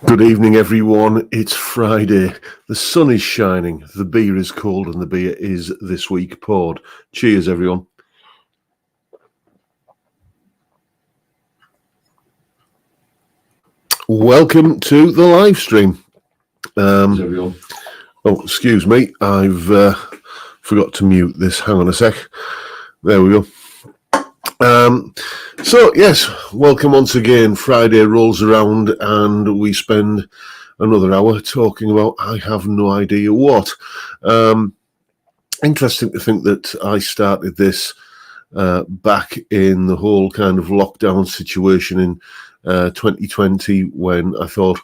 Good evening, everyone. It's Friday. The sun is shining, the beer is cold, and the beer is this week poured. Cheers, everyone. Welcome to the live stream. Everyone. Oh, excuse me. I've forgot to mute this. Hang on a sec. There we go. So, yes, welcome once again. Friday rolls around and we spend another hour talking about I have no idea what. Interesting to think that I started this back in the whole kind of lockdown situation in 2020 when I thought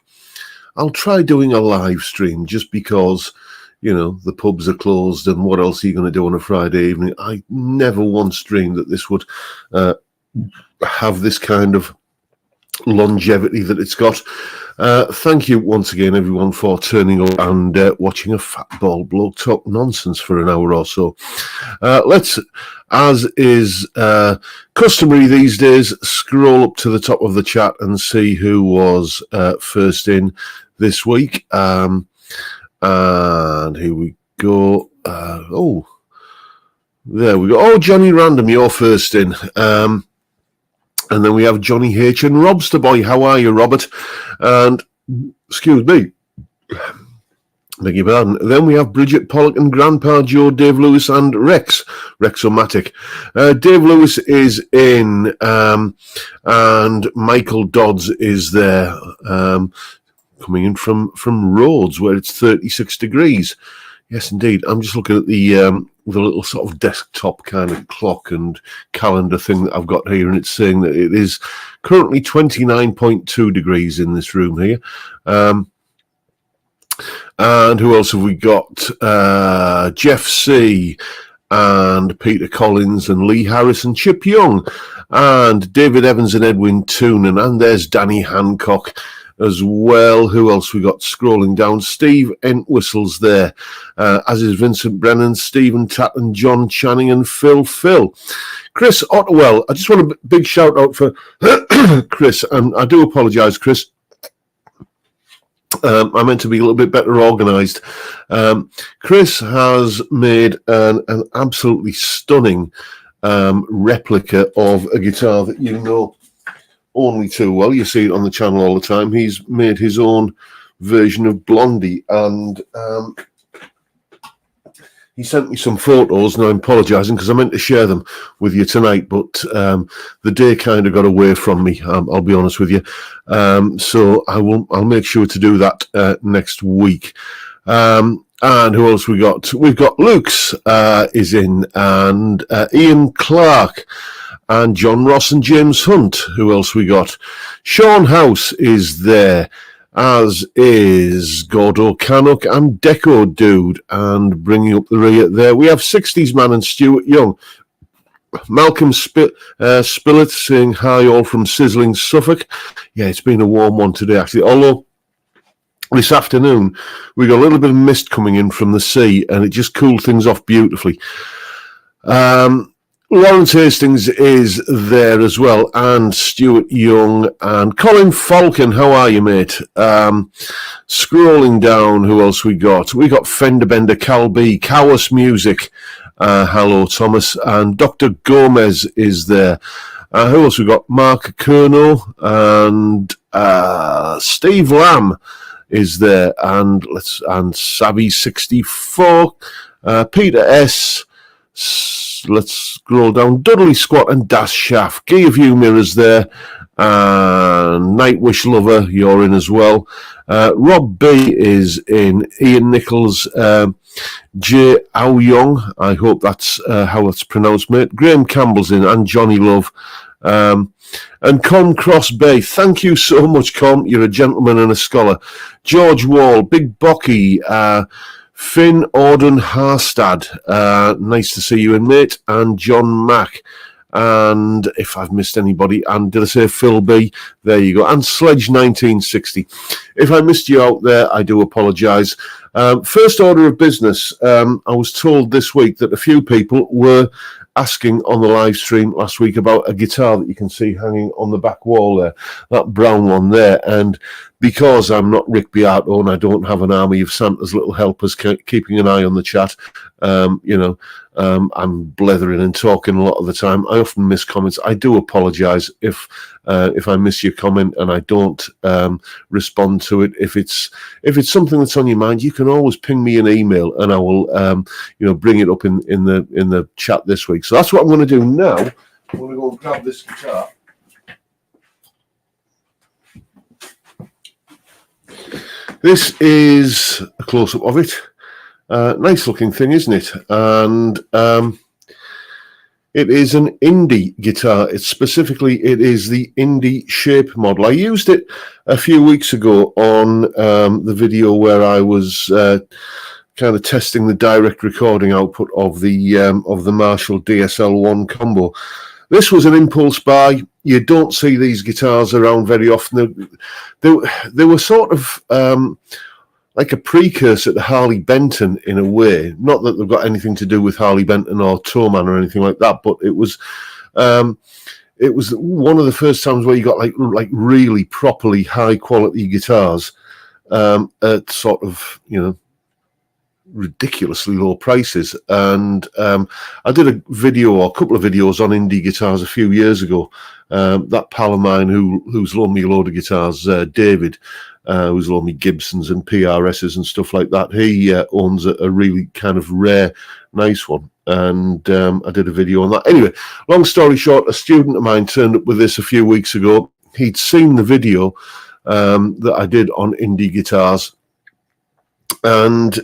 I'll try doing a live stream just because, you know, the pubs are closed and what else are you going to do on a Friday evening? I never once dreamed that this would have this kind of longevity that it's got. Thank you once again, everyone, for turning up and watching a fat bald bloke talk nonsense for an hour or so. Let's, as is customary these days, scroll up to the top of the chat and see who was first in this week. And here we go. Oh, there we go. Oh, Johnny Random, you're first in. And then we have Johnny H. and Robster Boy. How are you, Robert? And, excuse me, beg your pardon. Then we have Bridget Pollock and Grandpa Joe, Dave Lewis and Rexomatic. Dave Lewis is in, and Michael Dodds is there, coming in from Rhodes, where it's 36 degrees. Yes, indeed. I'm just looking at the little sort of desktop kind of clock and calendar thing that I've got here, and it's saying that it is currently 29.2 degrees in this room here. And who else have we got? Jeff C. and Peter Collins and Lee Harris and Chip Young and David Evans and Edwin Toonan, and there's Danny Hancock as well. Who else we got scrolling down? Steve Entwistle's there, as is Vincent Brennan, Stephen Tatton, John Channing and Phil. Chris Ottewell, I just want a big shout out for Chris, and I do apologise, Chris. I meant to be a little bit better organised. Chris has made an absolutely stunning replica of a guitar that you know only too well. You see it on the channel all the time. He's made his own version of Blondie, and he sent me some photos, and I'm apologising because I meant to share them with you tonight, but the day kind of got away from me. I'll be honest with you. So I'll make sure to do that next week. And who else we got? We've got Luke's is in, and Ian Clark, and John Ross and James Hunt. Who else we got? Sean House is there, as is Gordo Canuck and Deco Dude. And bringing up the rear there, we have 60s Man and Stuart Young. Malcolm Spillett saying hi all from sizzling Suffolk. Yeah, it's been a warm one today, actually. Although this afternoon we got a little bit of mist coming in from the sea, and it just cooled things off beautifully. Lawrence Hastings is there as well, and Stuart Young and Colin Falcon. How are you, mate? Scrolling down, who else we got? We got Fender Bender, Cal B, Cowas Music. Hello, Thomas. And Dr. Gomez is there. Who else we got? Mark Kerno and Steve Lamb is there, and Savvy 64, Peter S. Let's scroll down. Dudley Squat and Das Shaft. Gear View Mirrors there. Nightwish Lover, you're in as well. Rob B is in. Ian Nichols, J. Ao Young, I hope that's how it's pronounced, mate. Graham Campbell's in, and Johnny Love. And Com Cross Bay. Thank you so much, Com. You're a gentleman and a scholar. George Wall, Big Bocky, Finn Auden Harstad, nice to see you in, mate, and John Mack, and if I've missed anybody, and did I say Phil B? There you go, and Sledge 1960. If I missed you out there, I do apologise. First order of business, I was told this week that a few people were asking on the live stream last week about a guitar that you can see hanging on the back wall there, that brown one there. And because I'm not Rick Beato and I don't have an army of Santa's little helpers keeping an eye on the chat, I'm blethering and talking a lot of the time. I often miss comments. I do apologise if I miss your comment and I don't respond to it. If it's something that's on your mind, you can always ping me an email and I will bring it up in the chat this week. So that's what I'm going to do now. I'm going to go and grab this guitar. This is a close-up of it. Nice looking thing, isn't it? And it is an indie guitar. It is the indie shape model. I used it a few weeks ago on the video where I was kind of testing the direct recording output of the Marshall DSL-1 combo. This was an impulse buy. You don't see these guitars around very often. They were sort of like a precursor to Harley Benton in a way. Not that they've got anything to do with Harley Benton or Toman or anything like that, but it was one of the first times where you got like really properly high quality guitars at sort of ridiculously low prices. And I did a video or a couple of videos on indie guitars a few years ago. That pal of mine who's loaned me a load of guitars, David, who's loaned me Gibsons and PRSs and stuff like that. He owns a really kind of rare, nice one. And I did a video on that. Anyway, long story short, a student of mine turned up with this a few weeks ago. He'd seen the video that I did on indie guitars. And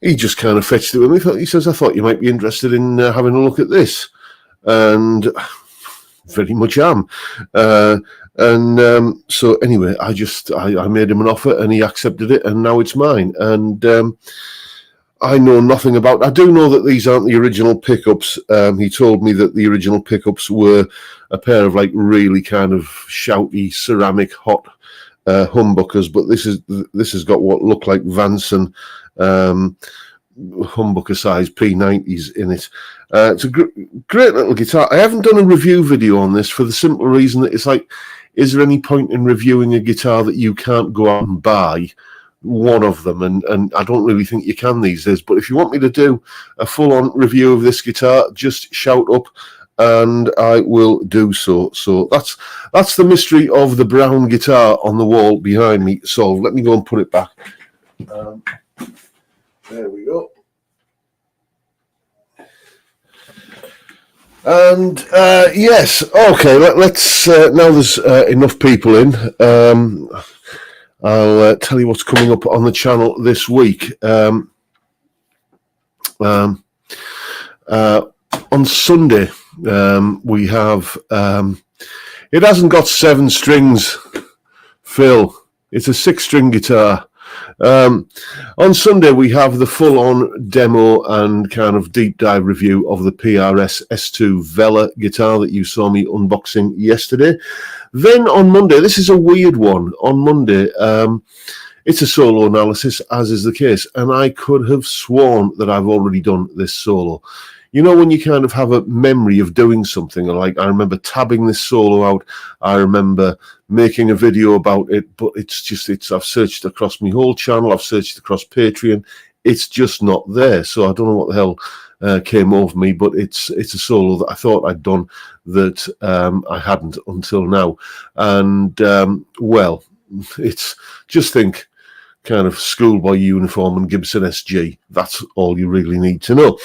he just kind of fetched it with me. He says, I thought you might be interested in having a look at this. And very much am. So anyway, I made him an offer and he accepted it and now it's mine. And I know nothing about. I do know that these aren't the original pickups. He told me that the original pickups were a pair of like really kind of shouty ceramic hot humbuckers, but this has got what look like Vanson humbucker size P90s in it. It's a great little guitar. I haven't done a review video on this for the simple reason that it's like, is there any point in reviewing a guitar that you can't go out and buy one of them? And I don't really think you can these days. But if you want me to do a full-on review of this guitar, just shout up and I will do so. So that's the mystery of the brown guitar on the wall behind me solved. Let me go and put it back. There we go. And yes, okay. Let's now there's enough people in. I'll tell you what's coming up on the channel this week. On Sunday, we have. It hasn't got 7 strings, Phil. It's a 6-string guitar. On Sunday, we have the full-on demo and kind of deep dive review of the PRS S2 Vela guitar that you saw me unboxing yesterday. Then on Monday, this is a weird one. On Monday, it's a solo analysis, as is the case, and I could have sworn that I've already done this solo. You know, when you kind of have a memory of doing something, like I remember tabbing this solo out, I remember making a video about it, but I've searched across my whole channel, I've searched across Patreon, it's just not there. So I don't know what the hell came over me, but it's a solo that I thought I'd done that I hadn't until now. And, well, it's just think, kind of schoolboy uniform and Gibson SG. That's all you really need to know.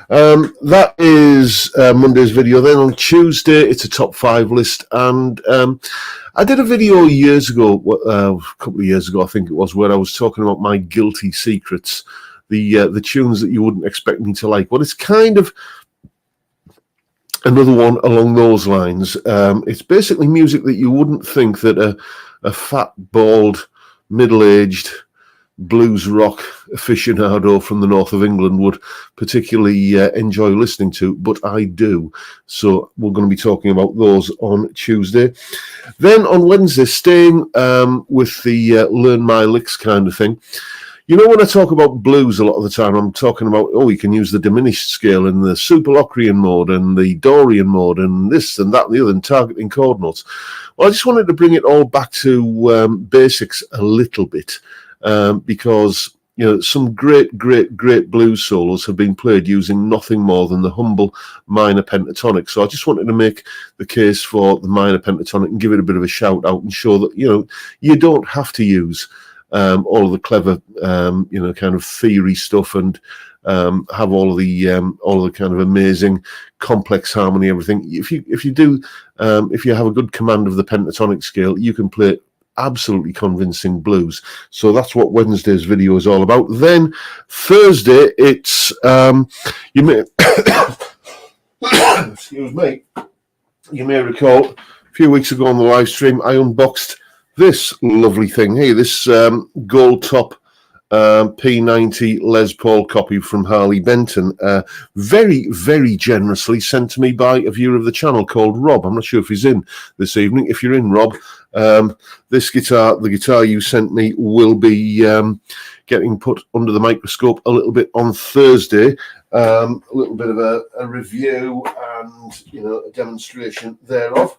That is Monday's video. Then on Tuesday, it's a top 5 list. And I did a video years ago, a couple of years ago, I think it was, where I was talking about my guilty secrets, the tunes that you wouldn't expect me to like. Well, it's kind of another one along those lines. It's basically music that you wouldn't think that a fat, bald, middle-aged blues rock aficionado from the north of England would particularly enjoy listening to, but I do. So we're going to be talking about those on Tuesday. Then on Wednesday, staying with the learn my licks kind of thing, You know, when I talk about blues a lot of the time, I'm talking about, you can use the diminished scale and the super Locrian mode and the Dorian mode and this and that and the other, and targeting chord notes. Well, I just wanted to bring it all back to basics a little bit, because, you know, some great blues solos have been played using nothing more than the humble minor pentatonic. So I just wanted to make the case for the minor pentatonic and give it a bit of a shout out and show that, you know, you don't have to use all of the clever, you know, kind of theory stuff and have all of the kind of amazing complex harmony, everything. If you do, if you have a good command of the pentatonic scale, you can play absolutely convincing blues. So that's what Wednesday's video is all about. Then Thursday, it's you may excuse me, you may recall a few weeks ago on the live stream, I unboxed this lovely thing here, this gold top P90 Les Paul copy from Harley Benton, very generously sent to me by a viewer of the channel called Rob. I'm not sure if he's in this evening. If you're in, Rob, this guitar, the guitar you sent me, will be getting put under the microscope a little bit on Thursday. A little bit of a review and, you know, a demonstration thereof.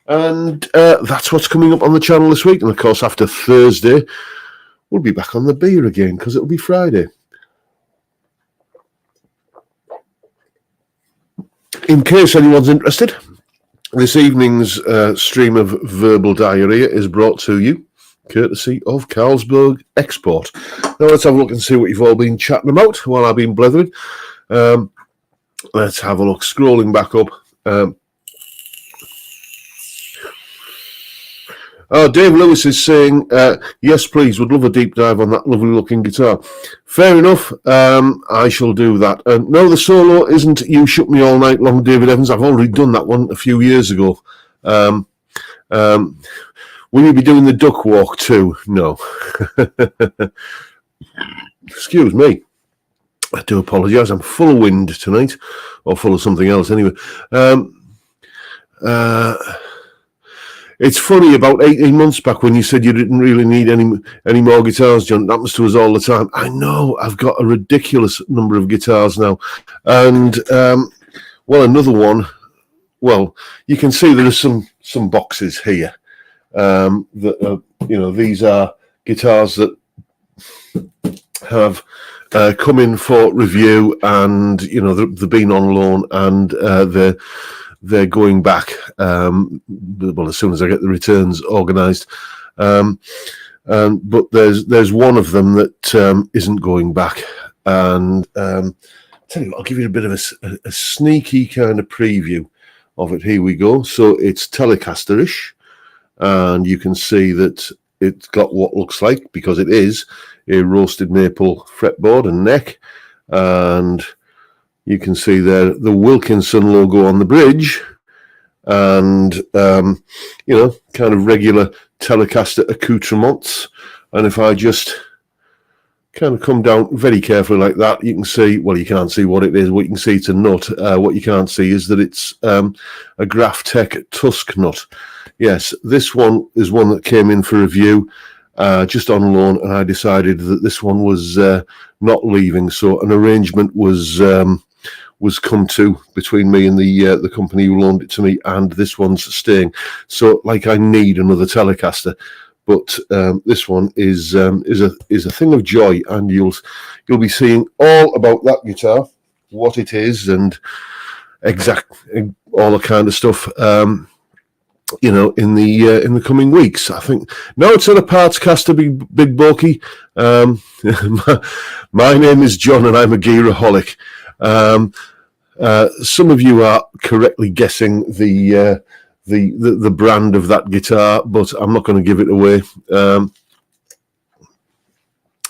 And that's what's coming up on the channel this week. And of course, after Thursday, we'll be back on the beer again because it'll be Friday. In case anyone's interested, this evening's stream of verbal diarrhea is brought to you courtesy of Carlsberg Export. Now let's have a look and see what you've all been chatting about while I've been blethering. Let's have a look. Scrolling back up. Dave Lewis is saying, yes, please, would love a deep dive on that lovely looking guitar. Fair enough, I shall do that. No, the solo isn't You Shook Me All Night Long, David Evans. I've already done that one a few years ago. Will you be doing the duck walk too? No. Excuse me. I do apologise. I'm full of wind tonight, or full of something else anyway. It's funny, about 18 months back when you said you didn't really need any more guitars, John, that happens to us all the time. I know, I've got a ridiculous number of guitars now. And, well, another one, well, you can see there are some boxes here. That you know, these are guitars that have come in for review and, you know, they've been on loan and they're going back, well, as soon as I get the returns organised. But there's one of them that isn't going back. And tell you what, I'll give you a bit of a sneaky kind of preview of it. Here we go. So it's Telecaster-ish. And you can see that it's got what looks like, because it is, a roasted maple fretboard and neck. And you can see there the Wilkinson logo on the bridge, and you know, kind of regular Telecaster accoutrements. And if I just kind of come down very carefully like that, you can see, well, you can't see what it is. What you can see, it's a nut. What you can't see is that it's a Graphtec Tusk nut. Yes, this one is one that came in for review, just on loan, and I decided that this one was not leaving. So an arrangement was come to between me and the company who loaned it to me, and this one's staying. So, like, I need another Telecaster, but this one is a thing of joy, and you'll be seeing all about that guitar, what it is, and exact all the kind of stuff. You know, in the coming weeks, I think. No, it's not a parts caster, big bulky. My name is John, and I'm a gearaholic. Some of you are correctly guessing the brand of that guitar, but I'm not going to give it away.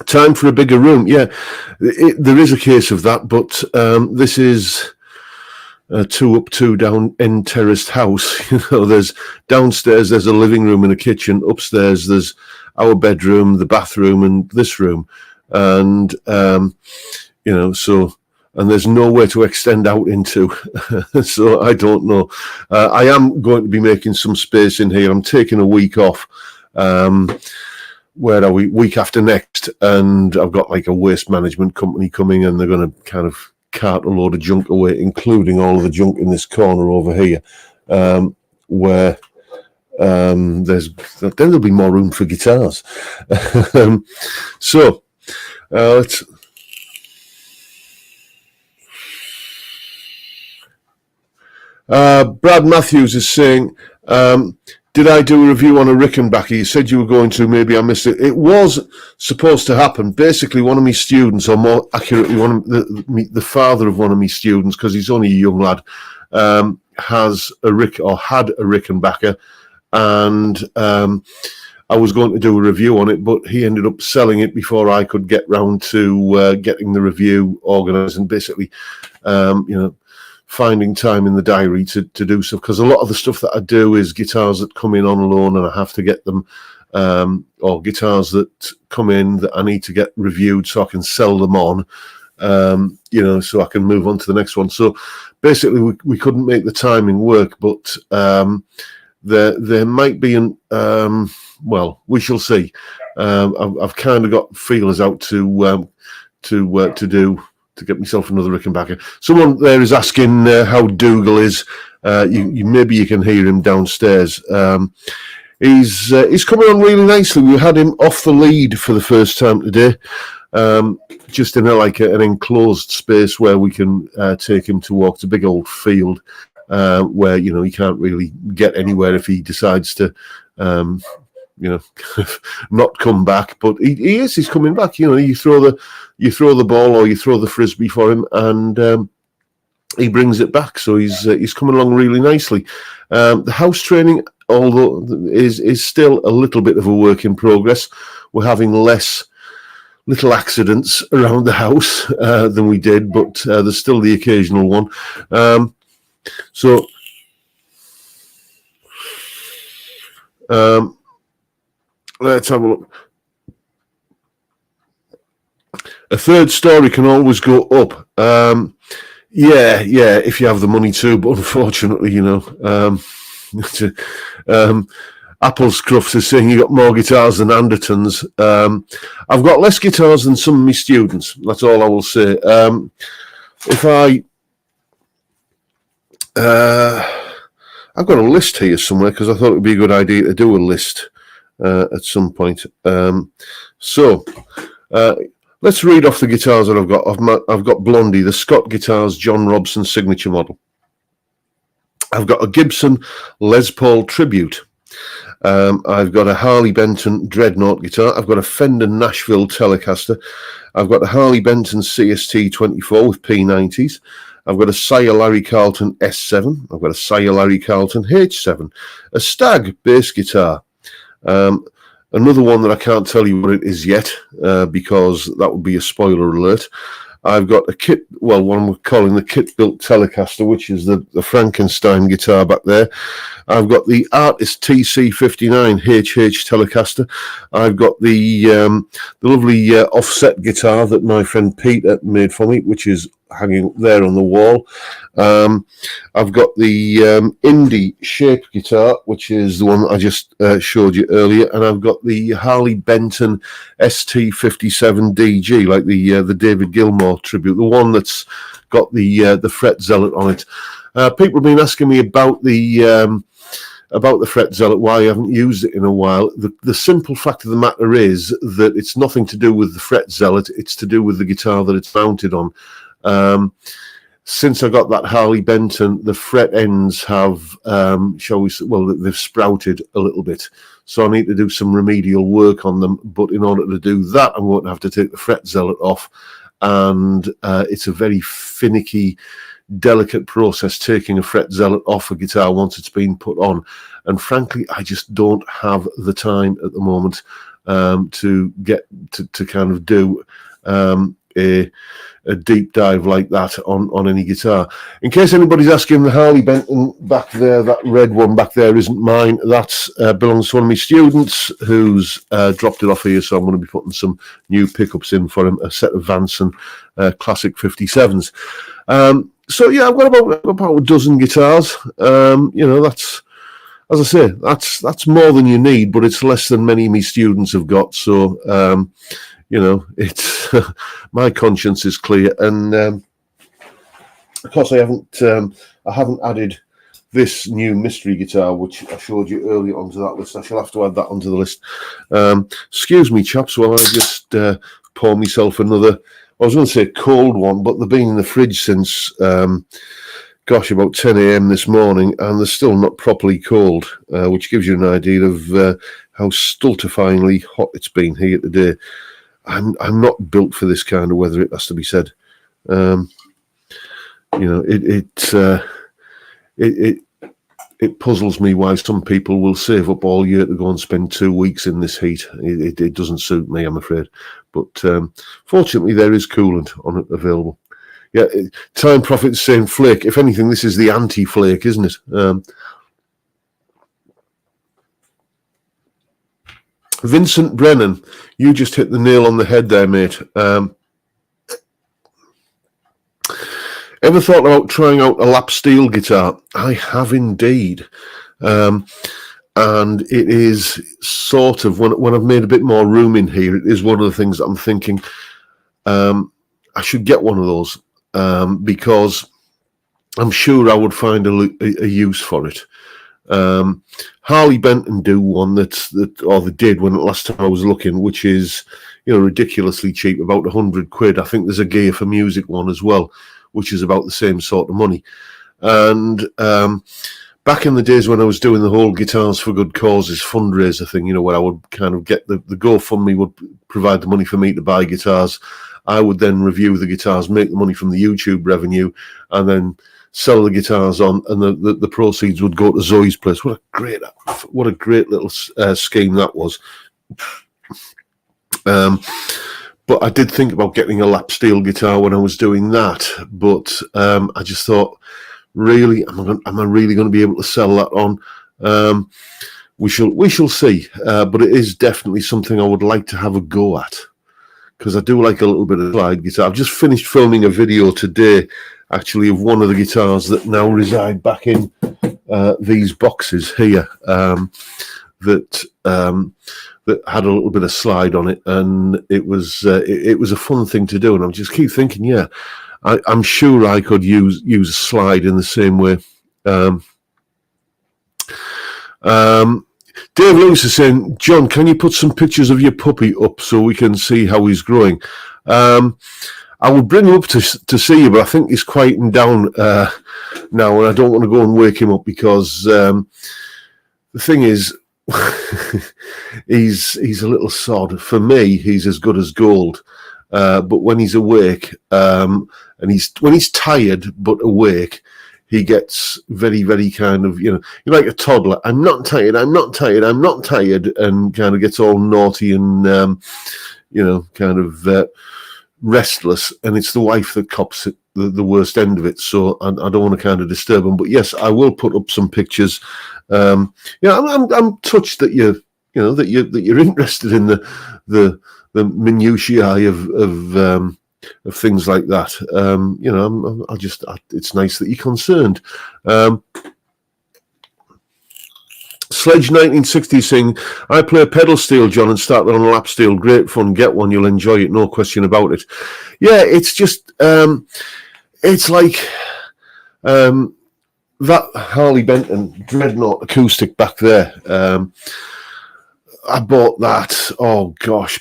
Time for a bigger room. Yeah, there is a case of that, but this is a 2 up, 2 down end terraced house. You know, there's downstairs, there's a living room and a kitchen. Upstairs, there's our bedroom, the bathroom, and this room. And, you know, so, and there's nowhere to extend out into. So I don't know. I am going to be making some space in here. I'm taking a week off. where are we? Week after next, and I've got like a waste management company coming, and they're going to kind of cart a load of junk away, including all of the junk in this corner over here, where then there'll be more room for guitars. So let's. Brad Matthews is saying, did I do a review on a Rickenbacker? You said you were going to, maybe I missed it. It was supposed to happen. Basically, one of my students, or more accurately, the father of one of my students, because he's only a young lad, had a Rickenbacker, and I was going to do a review on it, but he ended up selling it before I could get round to getting the review organised, and basically, finding time in the diary to do stuff, because a lot of the stuff that I do is guitars that come in on loan and I have to get them, or guitars that come in that I need to get reviewed so I can sell them on, so I can move on to the next one. So basically we couldn't make the timing work, but there might be we shall see. I've kind of got feelers out to get myself another Rickenbacker. Someone there is asking how Dougal is. Maybe you can hear him downstairs. He's coming on really nicely. We had him off the lead for the first time today, just in an enclosed space where we can take him to walk. It's a big old field where he can't really get anywhere if he decides to not come back, but he's coming back. You throw the ball or you throw the frisbee for him, and he brings it back. So he's coming along really nicely. The house training, although is still a little bit of a work in progress. We're having less little accidents around the house than we did, but there's still the occasional one. Let's have a look. A third story can always go up. Yeah, if you have the money to, but unfortunately, Apple's Crufts is saying you got more guitars than Andertons. I've got less guitars than some of my students. That's all I will say. I've got a list here somewhere because I thought it would be a good idea to do a list at some point. Let's read off the guitars that I've got. I've got Blondie, the Scott Guitars John Robson signature model. I've got a Gibson Les Paul Tribute. I've got a Harley Benton Dreadnought guitar. I've got a Fender Nashville Telecaster. I've got a Harley Benton CST 24 with P90s. I've got a Sire Larry Carlton S7. I've got a Sire Larry Carlton H7. A Stag bass guitar. Another one that I can't tell you what it is yet, because that would be a spoiler alert. I've got a one we're calling the kit-built Telecaster, which is the Frankenstein guitar back there. I've got the Artist TC59 HH Telecaster. I've got the lovely offset guitar that my friend Peter made for me, which is hanging there on the wall. I've got the Indie shaped guitar, which is the one that I just showed you earlier, and I've got the Harley Benton ST57 DG, like the David Gilmour tribute, the one that's got the fret zealot on it. People have been asking me about the fret zealot, why I haven't used it in a while. The simple fact of the matter is that it's nothing to do with the fret zealot, it's to do with the guitar that it's mounted on. Since I got that Harley Benton, the fret ends have, they've sprouted a little bit. So I need to do some remedial work on them. But in order to do that, I'm going to have to take the fret zealot off. And it's a very finicky, delicate process taking a fret zealot off a guitar once it's been put on. And frankly, I just don't have the time at the moment to get to kind of do a deep dive like that on any guitar. In case anybody's asking, the Harley Benton back there, that red one back there isn't mine. That belongs to one of my students who's dropped it off here, so I'm going to be putting some new pickups in for him, a set of Vanson classic 57s. So yeah, I've got about a dozen guitars. as I say, that's more than you need, but it's less than many of my students have got. So, it's my conscience is clear, and of course, I haven't added this new mystery guitar, which I showed you earlier, onto that list. I shall have to add that onto the list. Excuse me, chaps, while I just pour myself another. I was going to say cold one, but they've been in the fridge since, about 10 a.m. this morning, and they're still not properly cold, which gives you an idea of how stultifyingly hot it's been here today. I'm not built for this kind of weather, it has to be said. It puzzles me why some people will save up all year to go and spend 2 weeks in this heat. It doesn't suit me, I'm afraid. But fortunately, there is coolant on it available. Yeah, Time Prophet's saying flake. If anything, this is the anti-flake, isn't it? Vincent Brennan, you just hit the nail on the head there, mate. Ever thought about trying out a lap steel guitar? I have indeed. And it is sort of, when I've made a bit more room in here, it is one of the things that I'm thinking I should get one of those because I'm sure I would find a use for it. Harley Benton do one they did when last time I was looking, which is, ridiculously cheap, about £100. I think there's a Gear for Music one as well, which is about the same sort of money. And back in the days when I was doing the whole Guitars for Good Causes fundraiser thing, where I would kind of get the GoFundMe would provide the money for me to buy guitars. I would then review the guitars, make the money from the YouTube revenue, and then sell the guitars on, and the proceeds would go to Zoe's place. What a great little scheme that was. But I did think about getting a lap steel guitar when I was doing that. But I just thought, really, am I really going to be able to sell that on? We shall see. But it is definitely something I would like to have a go at, because I do like a little bit of slide guitar. I've just finished filming a video today, actually, of one of the guitars that now reside back in these boxes here, that had a little bit of slide on it, and it was a fun thing to do. And I just keep thinking, I'm sure I could use a slide in the same way. Dave Lewis is saying, John, can you put some pictures of your puppy up so we can see how he's growing? I would bring him up to see you, but I think he's quieting down now, and I don't want to go and wake him up, because the thing is, he's a little sod. For me, he's as good as gold. But when he's awake, and when he's tired but awake, he gets very, very kind of, you're like a toddler. I'm not tired, I'm not tired, I'm not tired, and kind of gets all naughty and, kind of restless. And it's the wife that cops the worst end of it. So I don't want to kind of disturb him. But yes, I will put up some pictures. I'm touched that you're interested in the minutiae of things like that. It's nice that you're concerned. Sledge 1960 saying, I play a pedal steel, John, and started on a lap steel. Great fun. Get one, you'll enjoy it, no question about it. Yeah, it's just it's like that Harley Benton Dreadnought acoustic back there. I bought that,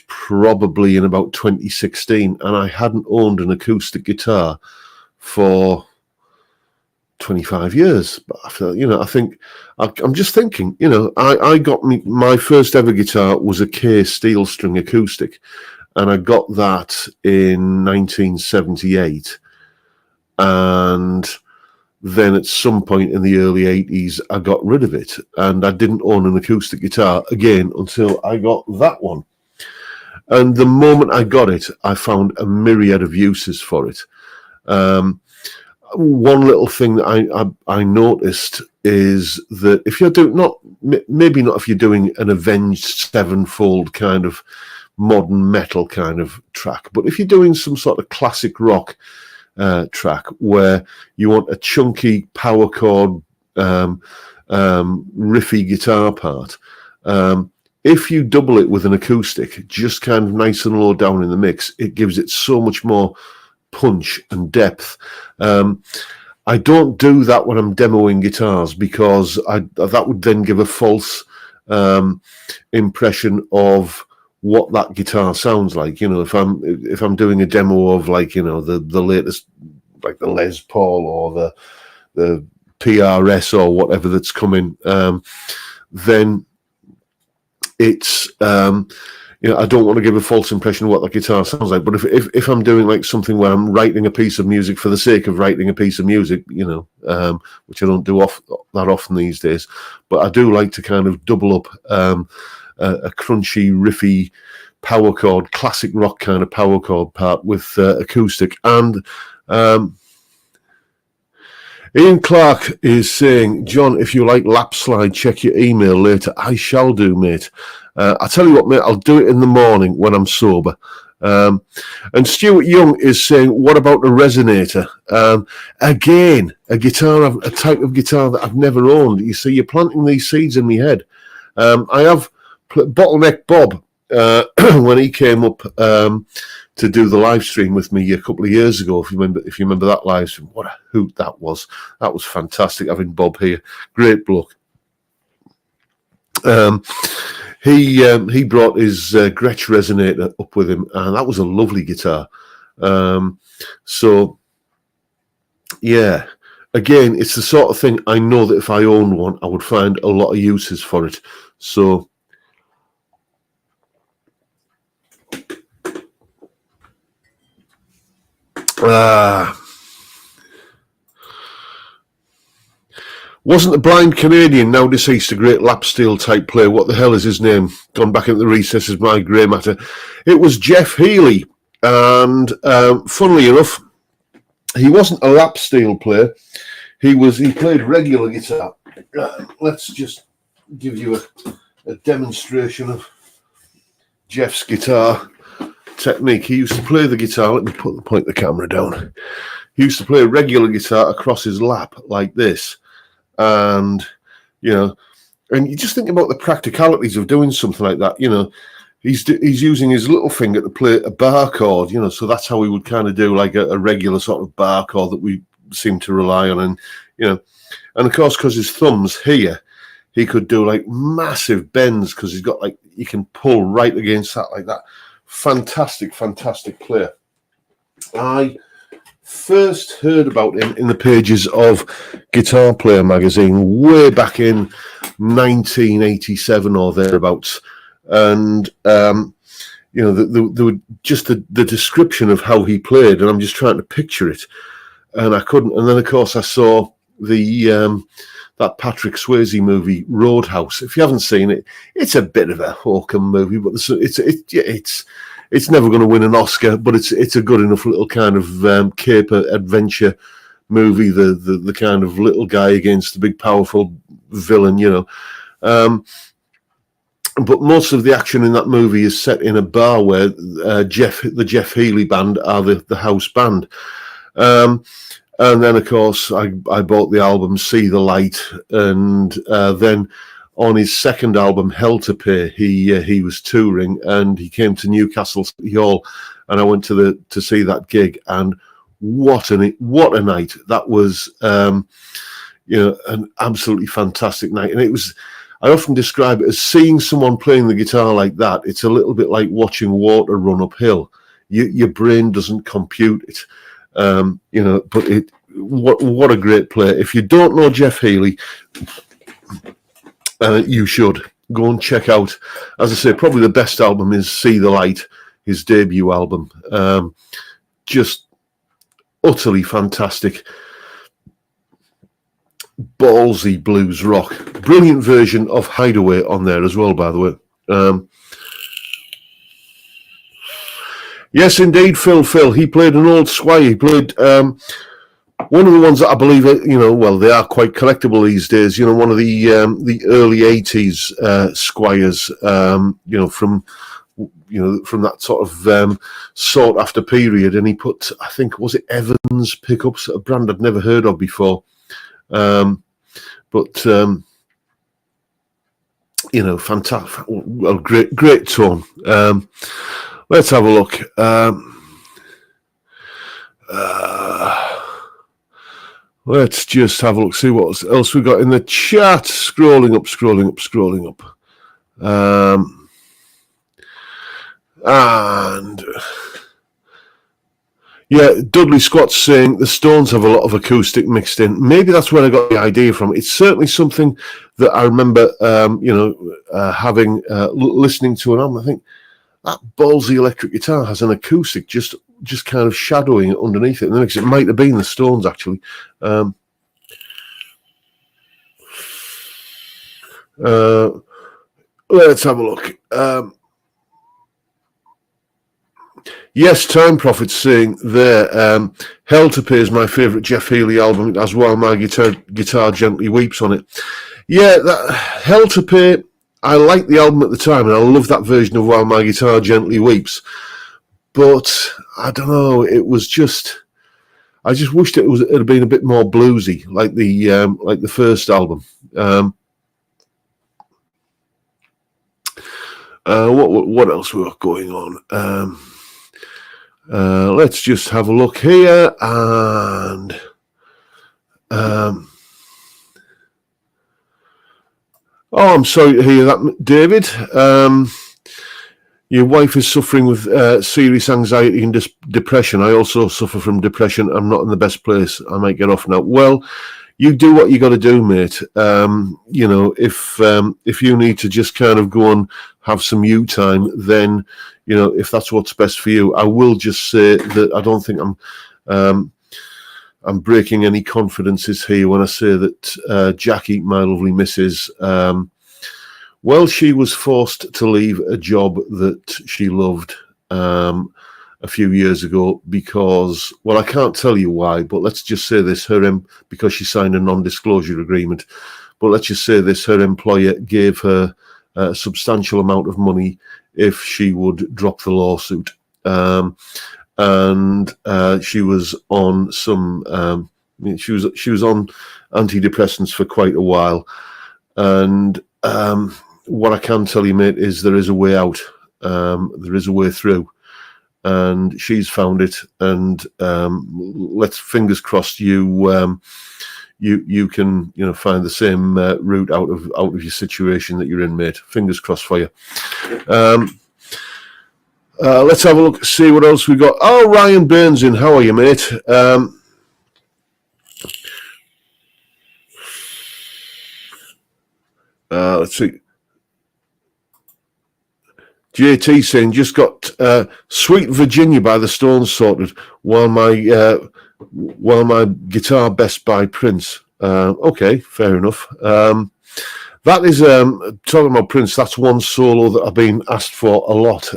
probably in about 2016, and I hadn't owned an acoustic guitar for 25 years. But I'm just thinking, I got my first ever guitar was a K steel string acoustic, and I got that in 1978. And then at some point in the early 80s, I got rid of it, and I didn't own an acoustic guitar again until I got that one. And the moment I got it, I found a myriad of uses for it. One little thing that I noticed is that if you're maybe not if you're doing an Avenged Sevenfold kind of modern metal kind of track, but if you're doing some sort of classic rock track where you want a chunky power chord riffy guitar part. If you double it with an acoustic, just kind of nice and low down in the mix, it gives it so much more punch and depth. I don't do that when I'm demoing guitars, because that would then give a false impression of what that guitar sounds like. You know, if I'm doing a demo of, like, you know, the latest, like the Les Paul or the PRS or whatever that's coming, then it's you know, I don't want to give a false impression of what the guitar sounds like. But if I'm doing like something where I'm writing a piece of music for the sake of writing a piece of music, you know, which I don't do that often these days, but I do like to kind of double up a crunchy, riffy power chord, classic rock kind of power chord part with acoustic. And Ian Clark is saying, John, if you like lap slide, check your email later. I shall do, mate. I'll tell you what, mate, I'll do it in the morning when I'm sober. And Stuart Young is saying, what about a resonator? Again, a type of guitar that I've never owned. You see, you're planting these seeds in my head. I have Bottleneck Bob, when he came up to do the live stream with me a couple of years ago. If you remember that live stream, what a hoot that was! That was fantastic having Bob here. Great bloke. He brought his Gretsch resonator up with him, and that was a lovely guitar. So yeah, again, it's the sort of thing I know that if I owned one, I would find a lot of uses for it. So wasn't the blind Canadian, now deceased, a great lap steel type player? What the hell is his name? Gone back into the recesses, my grey matter. It was Jeff Healey, and funnily enough, he wasn't a lap steel player. He played regular guitar. Let's just give you a demonstration of Jeff's guitar technique. He used to play the guitar. Let me point the camera down. He used to play a regular guitar across his lap like this, and you know, and you just think about the practicalities of doing something like that. You know, he's using his little finger to play a bar chord. You know, so that's how he would kind of do like a regular sort of bar chord that we seem to rely on, and you know, and of course because his thumbs here, he could do like massive bends because he's got like, you can pull right against that like that. Fantastic player. I first heard about him in the pages of Guitar Player magazine way back in 1987 or thereabouts, and you know, there were just the description of how he played, and I'm just trying to picture it, and I couldn't. And then of course I saw the that Patrick Swayze movie Roadhouse. If you haven't seen it, it's a bit of a hokum movie, but it's never going to win an Oscar, but it's a good enough little kind of caper adventure movie. The kind of little guy against the big powerful villain, you know. But most of the action in that movie is set in a bar where the Jeff Healey band are the house band. And then, of course, I bought the album See the Light, and then on his second album, Hell to Pay, he was touring, and he came to Newcastle City Hall, and I went to see that gig, and what a night that was! You know, an absolutely fantastic night, and it was. I often describe it as seeing someone playing the guitar like that. It's a little bit like watching water run uphill. Your brain doesn't compute it. You know, but what a great player. If you don't know Jeff Healey, you should go and check out, as I say, probably the best album is See the Light, his debut album. Just utterly fantastic, ballsy blues rock. Brilliant version of Hideaway on there as well, by the way. Yes, indeed, Phil. He played an old Squire. He played one of the ones that I believe, you know, well, they are quite collectible these days. You know, one of the early '80s Squires. You know, from that sort of sought after period. And he put, I think, was it Evans pickups, a brand I'd never heard of before. But fantastic. Well, great tone. Let's have a look. Let's just have a look, see what else we got in the chat. Scrolling up. And yeah, Dudley Scott's saying the Stones have a lot of acoustic mixed in. Maybe that's where I got the idea from. It's certainly something that I remember, listening to an album. I think that ballsy electric guitar has an acoustic just kind of shadowing it underneath it. It might have been the Stones, actually. Let's have a look. Yes, Time Prophet's saying there, Hell to Pay is my favourite Jeff Healey album. It has While My Guitar Gently Weeps on it. Yeah, that Hell to Pay, I liked the album at the time, and I love that version of While My Guitar Gently Weeps. But I don't know, it was just, I just wished it had been a bit more bluesy, like the first album. What else we got going on? Let's just have a look here, and I'm sorry to hear that, David. Your wife is suffering with serious anxiety and depression. I also suffer from depression. I'm not in the best place. I might get off now. Well, you do what you got to do, mate. If you need to just kind of go and have some you time, then if that's what's best for you. I will just say that I don't think I'm breaking any confidences here when I say that Jackie, my lovely missus, she was forced to leave a job that she loved a few years ago because, well, I can't tell you why, but let's just say this, because she signed a non-disclosure agreement, but let's just say this, her employer gave her a substantial amount of money if she would drop the lawsuit. And she was on some, she was on antidepressants for quite a while. And what I can tell you, mate, is there is a way out. There is a way through. And she's found it. And let's fingers crossed you can find the same route out of your situation that you're in, mate. Fingers crossed for you. Let's have a look, see what else we got. Oh, Ryan Burns in. How are you, mate? Let's see. JT saying, just got Sweet Virginia by the Stones sorted while my guitar best by Prince. Okay, fair enough. That is, talking about Prince, that's one solo that I've been asked for a lot,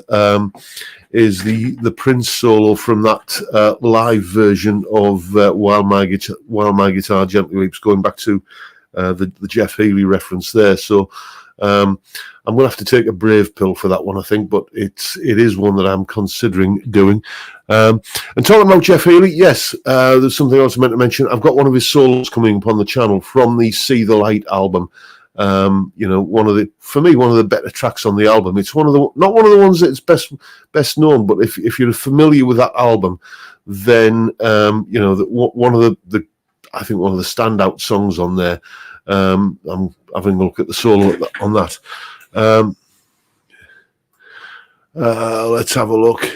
is the Prince solo from that live version of While My Guitar Gently Weeps, going back to the Jeff Healey reference there. So I'm going to have to take a brave pill for that one, I think, but it is one that I'm considering doing. And talking about Jeff Healey, yes, there's something else I meant to mention. I've got one of his solos coming up on the channel from the See the Light album. One of the better tracks on the album. It's not one of the ones that's best known, but if you're familiar with that album, then one of the I think one of the standout songs on there. I'm having a look at the solo on that. Let's have a look.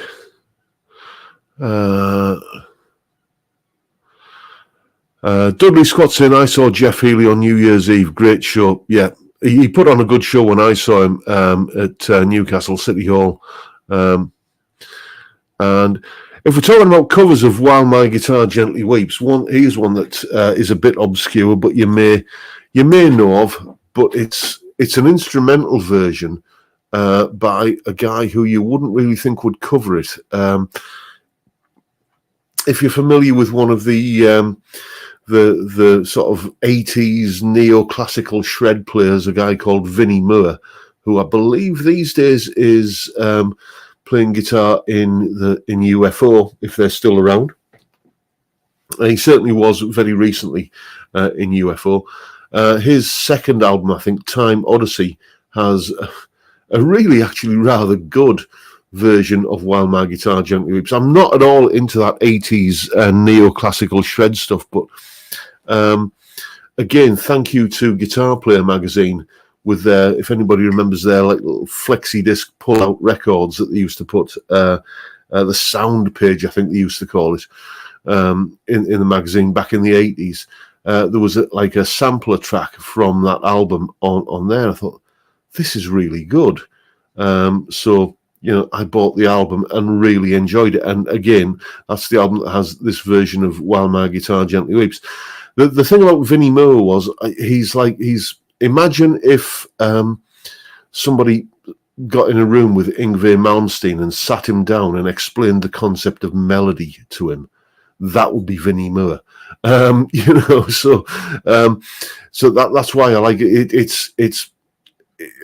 Dudley Scott saying, I saw Jeff Healey on New Year's Eve. Great show. Yeah, he put on a good show when I saw him at Newcastle City Hall. And if we're talking about covers of While My Guitar Gently Weeps, here's one that is a bit obscure, but you may know of. But it's an instrumental version by a guy who you wouldn't really think would cover it. If you're familiar with one of the sort of 80s neoclassical shred players, a guy called Vinnie Moore, who I believe these days is playing guitar in UFO, if they're still around. He certainly was very recently in UFO. His second album, I think, Time Odyssey, has a really actually rather good version of While My Guitar Gently Weeps. I'm not at all into that 80s neoclassical shred stuff, but again, thank you to Guitar Player magazine with their, if anybody remembers their like little flexi disc pull-out records that they used to put, the sound page, I think they used to call it, in the magazine back in the 80s. There was like a sampler track from that album on there. I thought, this is really good. So, I bought the album and really enjoyed it. And again, that's the album that has this version of While My Guitar Gently Weeps. The thing about Vinnie Moore was imagine if somebody got in a room with Yngwie Malmsteen and sat him down and explained the concept of melody to him. That would be Vinnie Moore. So that's why I like it. It's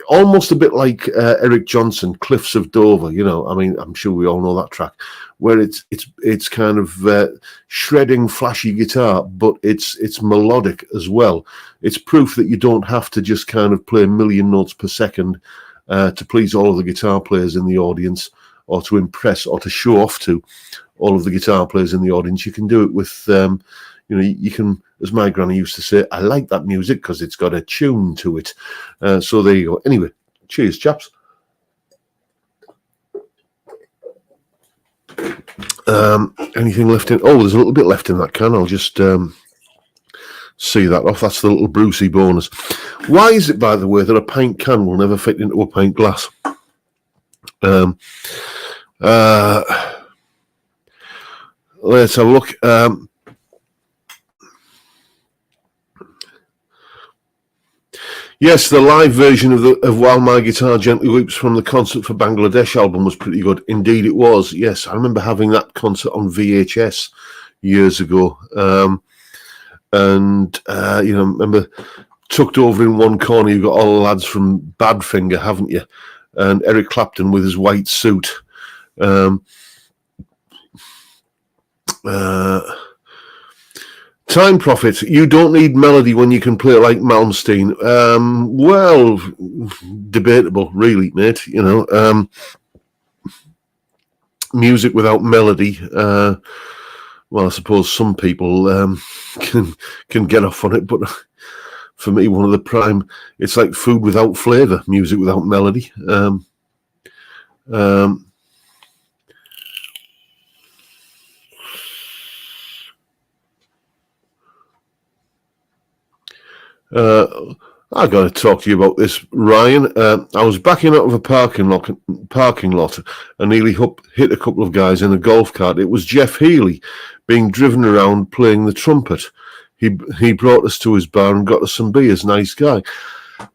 almost a bit like Eric Johnson, Cliffs of Dover. I mean, I'm sure we all know that track, where it's kind of shredding, flashy guitar, but it's melodic as well. It's proof that you don't have to just kind of play a million notes per second to please all of the guitar players in the audience, or to impress, or to show off to all of the guitar players in the audience. You can do it with, you can, as my granny used to say, I like that music because it's got a tune to it. So there you go. Anyway, cheers, chaps. Anything left in? Oh, there's a little bit left in that can. I'll just see that off. That's the little Brucey bonus. Why is it, by the way, that a pint can will never fit into a pint glass? Let's have a look. Yes, the live version of While My Guitar Gently Weeps from the Concert for Bangladesh album was pretty good. Indeed it was. Yes, I remember having that concert on VHS years ago. Remember tucked over in one corner, you've got all the lads from Badfinger, haven't you? And Eric Clapton with his white suit. Time Prophet, you don't need melody when you can play like Malmsteen. Well, debatable, really, mate. Music without melody. Well, I suppose some people can get off on it, but for me, one of the prime, it's like food without flavour, music without melody. I got to talk to you about this, Ryan. I was backing out of a parking lot and nearly hit a couple of guys in a golf cart. It was Jeff Healey being driven around playing the trumpet. He brought us to his bar and got us some beers. Nice guy.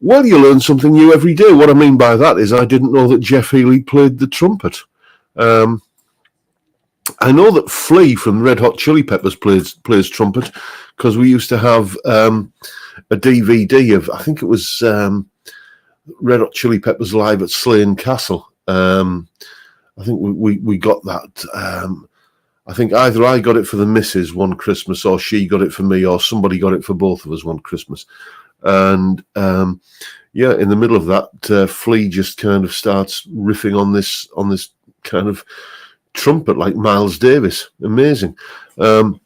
Well, you learn something new every day. What I mean by that is I didn't know that Jeff Healey played the trumpet. I know that Flea from Red Hot Chili Peppers plays trumpet, because we used to have a DVD of, I think it was Red Hot Chili Peppers live at Slane Castle. I think we got that. I think either I got it for the missus one Christmas, or she got it for me, or somebody got it for both of us one Christmas. And in the middle of that, Flea just kind of starts riffing on this kind of trumpet like Miles Davis. Amazing. We're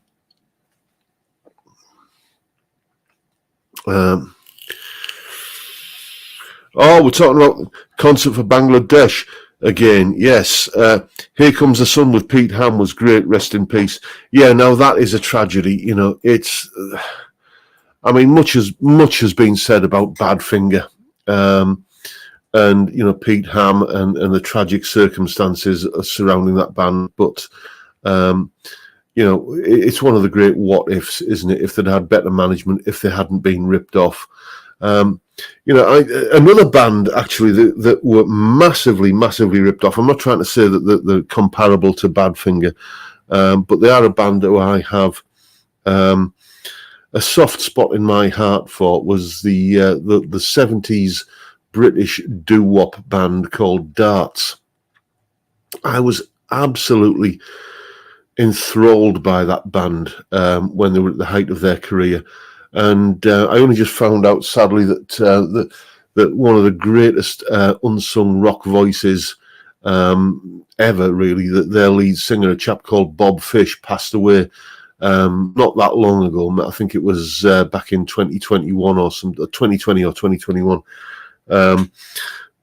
talking about Concert for Bangladesh again. Yes. Here Comes the Sun with Pete Ham was great. Rest in peace. Yeah. Now that is a tragedy. It's. I mean, much has been said about Badfinger, and Pete Ham and the tragic circumstances surrounding that band. But it's one of the great what ifs, isn't it? If they'd had better management, if they hadn't been ripped off. Another band actually that were massively ripped off. I'm not trying to say that they're comparable to Badfinger, but they are a band who I have a soft spot in my heart for. Was the 70s British doo-wop band called Darts. I was absolutely enthralled by that band when they were at the height of their career. And I only just found out, sadly, that that one of the greatest unsung rock voices ever, really, that their lead singer, a chap called Bob Fish, passed away not that long ago. I think it was back in 2021 or 2020 or 2021.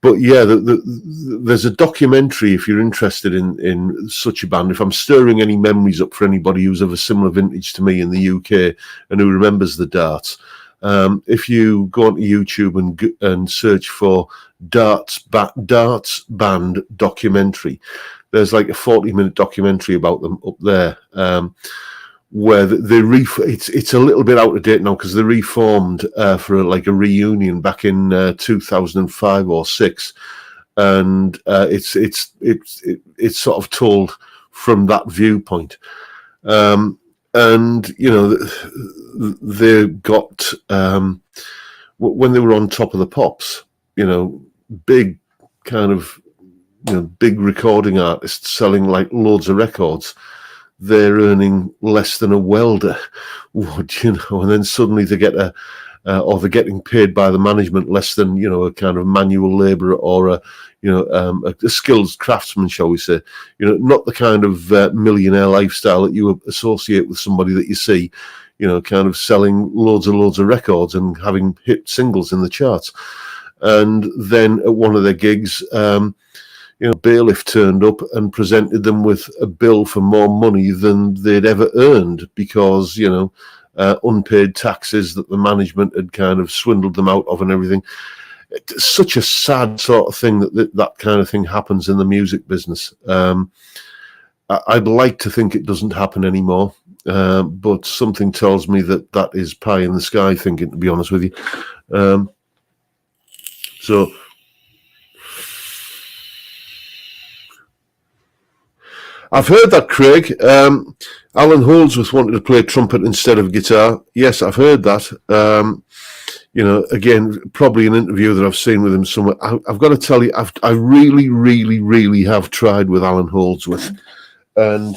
But yeah, there's a documentary if you're interested in such a band. If I'm stirring any memories up for anybody who's of a similar vintage to me in the UK and who remembers the Darts, if you go onto YouTube and search for Darts Band documentary, there's like a 40-minute documentary about them up there, where it's a little bit out of date now because they reformed for a reunion back in 2005 or 6, and it's sort of told from that viewpoint. And you know, they got when they were on Top of the Pops, you know, big kind of, you know, big recording artists selling like loads of records. They're earning less than a welder would, you know, and then suddenly they get or they're getting paid by the management less than, you know, a kind of manual labourer or a skilled craftsman, shall we say, you know, not the kind of millionaire lifestyle that you associate with somebody that you see, you know, kind of selling loads of records and having hit singles in the charts. And then at one of their gigs, you know, bailiff turned up and presented them with a bill for more money than they'd ever earned because, you know, unpaid taxes that the management had kind of swindled them out of and everything. It's such a sad sort of thing that kind of thing happens in the music business. I'd like to think it doesn't happen anymore, but something tells me that is pie in the sky thinking, to be honest with you. So... I've heard that, Craig. Alan Holdsworth wanted to play trumpet instead of guitar. Yes, I've heard that. You know, again, probably an interview that I've seen with him somewhere. I've got to tell you, I really, really, really have tried with Alan Holdsworth, and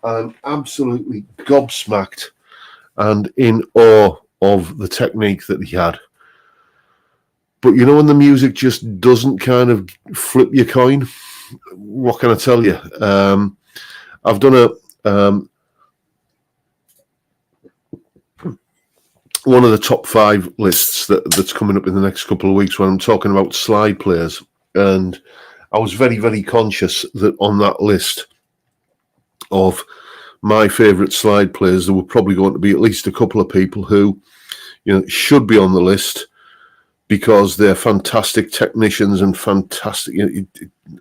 I'm absolutely gobsmacked and in awe of the technique that he had. But you know, when the music just doesn't kind of flip your coin, what can I tell you? I've done one of the top 5 lists that's coming up in the next couple of weeks when I'm talking about slide players, and I was very, very conscious that on that list of my favourite slide players, there were probably going to be at least a couple of people who, you know, should be on the list because they're fantastic technicians and fantastic, you know,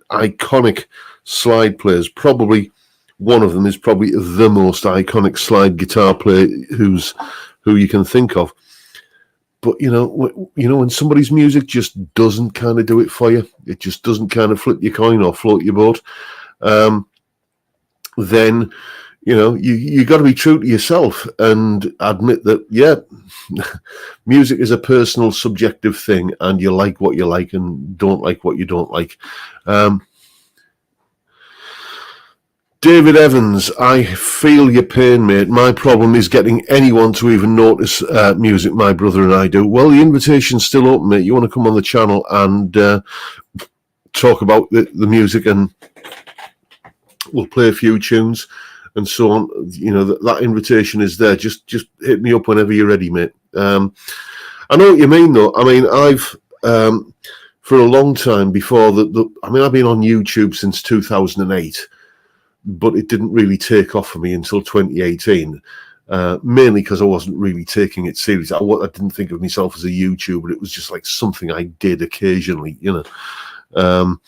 iconic slide players. Probably one of them is probably the most iconic slide guitar player who you can think of. But you know, when somebody's music just doesn't kind of do it for you, it just doesn't kind of flip your coin or float your boat, then you know you got to be true to yourself and admit that, yeah, music is a personal, subjective thing, and you like what you like and don't like what you don't like. David Evans, I feel your pain, mate. My problem is getting anyone to even notice music my brother and I do. Well, the invitation's still open, mate. You want to come on the channel and talk about the music, and we'll play a few tunes and so on. You know, that invitation is there. Just hit me up whenever you're ready, mate. I know what you mean, though. I mean, I've for a long time before I've been on YouTube since 2008. But it didn't really take off for me until 2018, mainly because I wasn't really taking it seriously. I didn't think of myself as a YouTuber. It was just like something I did occasionally, you know.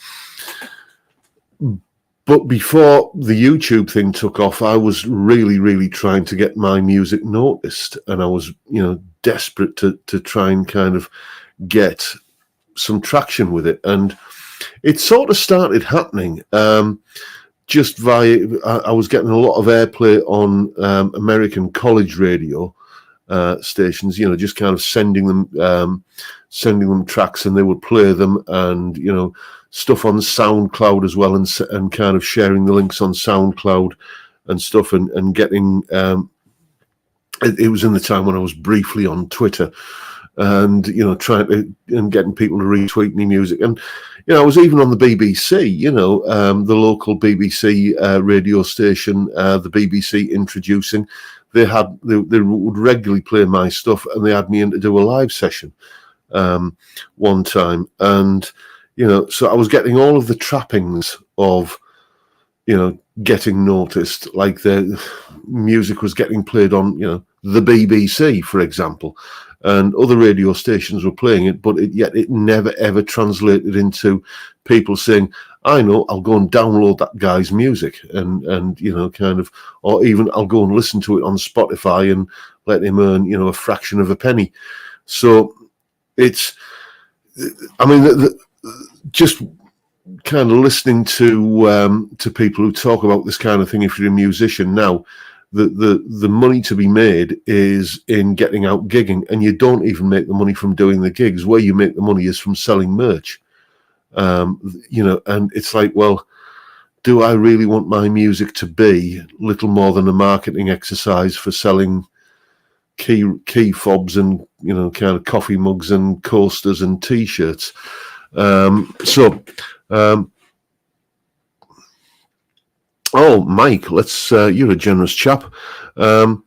But before the YouTube thing took off, I was really, really trying to get my music noticed. And I was, you know, desperate to try and kind of get some traction with it. And it sort of started happening. Just via, I was getting a lot of airplay on American college radio stations, you know, just kind of sending them tracks, and they would play them, and you know, stuff on SoundCloud as well, and kind of sharing the links on SoundCloud and stuff, and getting. It was in the time when I was briefly on Twitter, and trying to and getting people to retweet me music. And I was even on the BBC, the local BBC radio station, the BBC introducing. They would regularly play my stuff, and they had me in to do a live session one time, and so I was getting all of the trappings of getting noticed, like the music was getting played on the BBC, for example, and other radio stations were playing it, but yet it never ever translated into people saying, I know, I'll go and download that guy's music, and kind of, or even I'll go and listen to it on Spotify and let him earn a fraction of a penny. So it's, I mean, just kind of listening to people who talk about this kind of thing. If you're a musician now, the money to be made is in getting out gigging, and you don't even make the money from doing the gigs. Where you make the money is from selling merch. And it's like, well, do I really want my music to be little more than a marketing exercise for selling key fobs and kind of coffee mugs and coasters and t-shirts? Oh, Mike, you're a generous chap. Hi,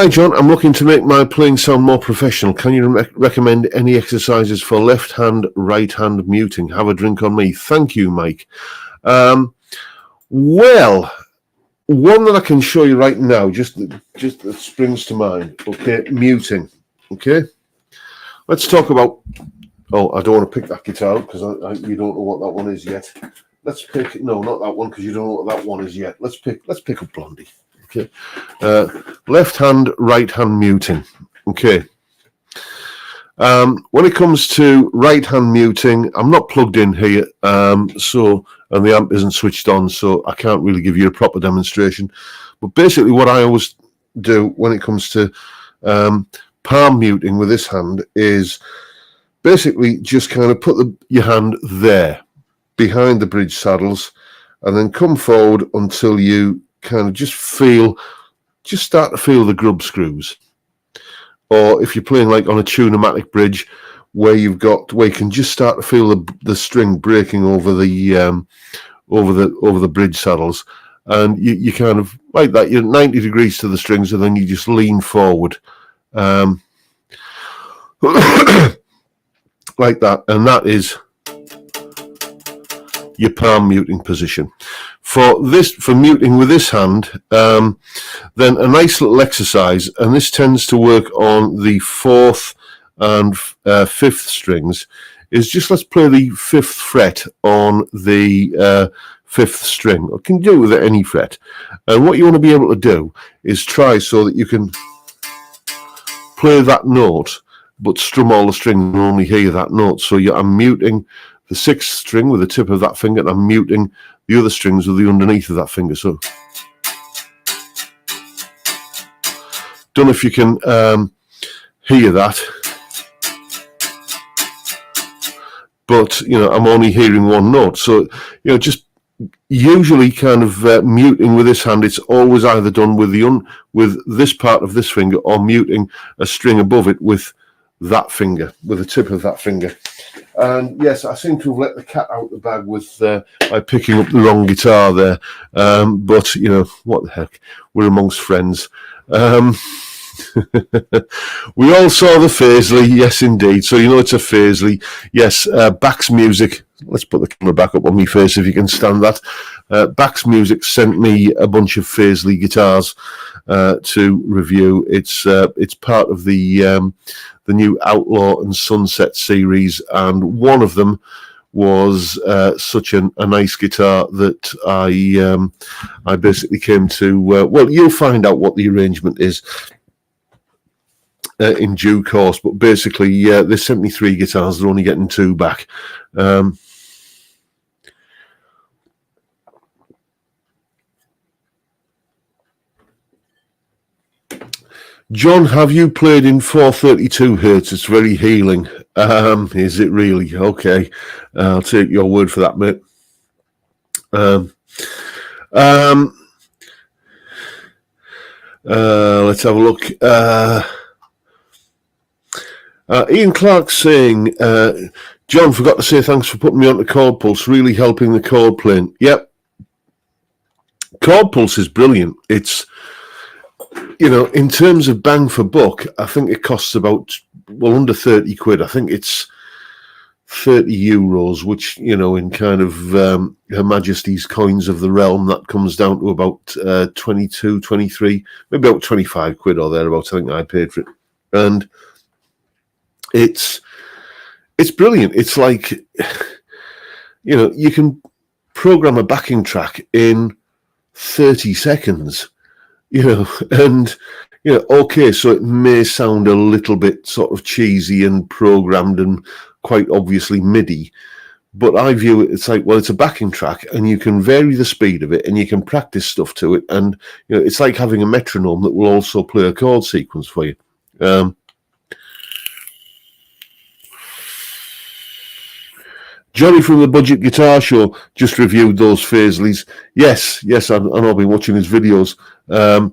John. I'm looking to make my playing sound more professional. Can you recommend any exercises for left hand, right hand muting? Have a drink on me. Thank you, Mike. Well, one that I can show you right now, just that springs to mind. Okay, muting. Okay, let's talk about. Oh, I don't want to pick that guitar up because you don't know what that one is yet. Let's pick not that one because you don't know what that one is yet. Let's pick up Blondie. Okay, left hand, right hand muting. Okay. When it comes to right hand muting, I'm not plugged in here, and the amp isn't switched on, so I can't really give you a proper demonstration. But basically, what I always do when it comes to palm muting with this hand is basically just kind of put your hand there behind the bridge saddles, and then come forward until you kind of just start to feel the grub screws. Or if you're playing like on a Tune-o-matic bridge, where you can just start to feel the string breaking over the bridge saddles, and you kind of like that. You're 90 degrees to the strings, and then you just lean forward, like that, and that is your palm muting position. For muting with this hand, then a nice little exercise, and this tends to work on the 4th and 5th strings, is just let's play the 5th fret on the 5th string. You can do it with any fret. And what you want to be able to do is try so that you can play that note, but strum all the strings and only hear that note. So I'm muting the 6th string with the tip of that finger, and I'm muting the other strings with the underneath of that finger. So, don't know if you can hear that, but I'm only hearing one note. So just usually kind of muting with this hand, it's always either done with with this part of this finger, or muting a string above it with that finger, with the tip of that finger. And yes, I seem to have let the cat out the bag with by picking up the wrong guitar there. But what the heck? We're amongst friends. We all saw the Faisley, yes indeed. So it's a Faisley. Yes, Bax Music. Let's put the camera back up on my face if you can stand that. Bax Music sent me a bunch of Faisley guitars to review. It's part of the new Outlaw and Sunset series, and one of them was such a nice guitar that I basically came to. Well, you'll find out what the arrangement is in due course, but basically, they sent me 3 guitars. They're only getting 2 back. John, have you played in 432 hertz? It's very healing. Is it really? Okay. I'll take your word for that, mate. Let's have a look. Ian Clark saying, John, forgot to say thanks for putting me on the Chord Pulse, really helping the chord playing. Yep. Chord Pulse is brilliant. It's, in terms of bang for buck, I think it costs about, under 30 quid. I think it's 30 euros, which, in kind of Her Majesty's coins of the realm, that comes down to about 22, 23, maybe about 25 quid or thereabouts. I think I paid for it. And it's brilliant. It's like, you can program a backing track in 30 seconds, and, okay, so it may sound a little bit sort of cheesy and programmed and quite obviously MIDI, but I view it's like, well, it's a backing track and you can vary the speed of it and you can practice stuff to it. And, it's like having a metronome that will also play a chord sequence for you. Johnny from the Budget Guitar Show just reviewed those Faisleys. Yes, I've been watching his videos. Where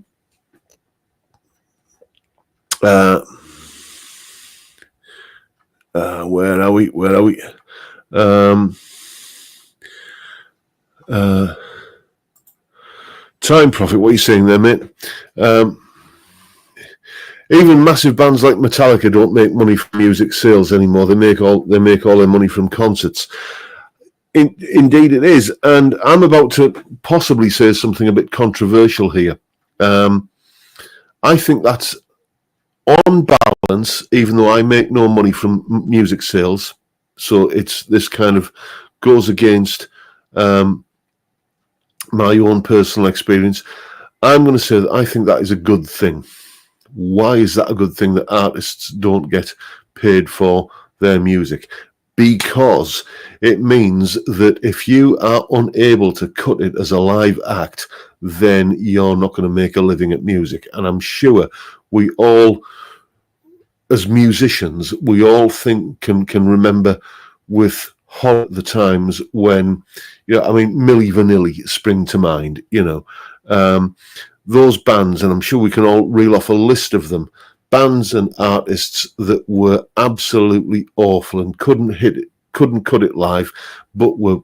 are we? Time Profit, what are you saying there, mate? Even massive bands like Metallica don't make money from music sales anymore. They make all their money from concerts. Indeed it is. And I'm about to possibly say something a bit controversial here. I think that's on balance, even though I make no money from music sales. So this kind of goes against my own personal experience. I'm going to say that I think that is a good thing. Why is that a good thing that artists don't get paid for their music? Because it means that if you are unable to cut it as a live act, then you're not going to make a living at music. And I'm sure we all, as musicians, we all can remember with horror the times when, Milli Vanilli spring to mind, those bands, and I'm sure we can all reel off a list of them, bands and artists that were absolutely awful and couldn't cut it live, but were,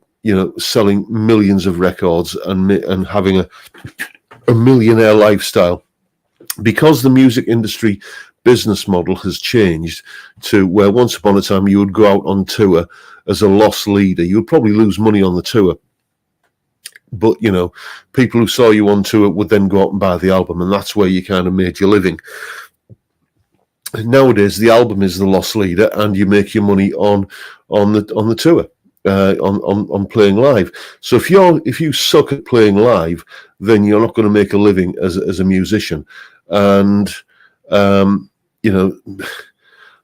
selling millions of records and having a millionaire lifestyle. Because the music industry business model has changed to where once upon a time you would go out on tour as a loss leader. You would probably lose money on the tour, but, people who saw you on tour would then go out and buy the album, and that's where you kind of made your living. Nowadays, the album is the loss leader, and you make your money on the tour, on playing live. So if you suck at playing live, then you're not going to make a living as a musician. And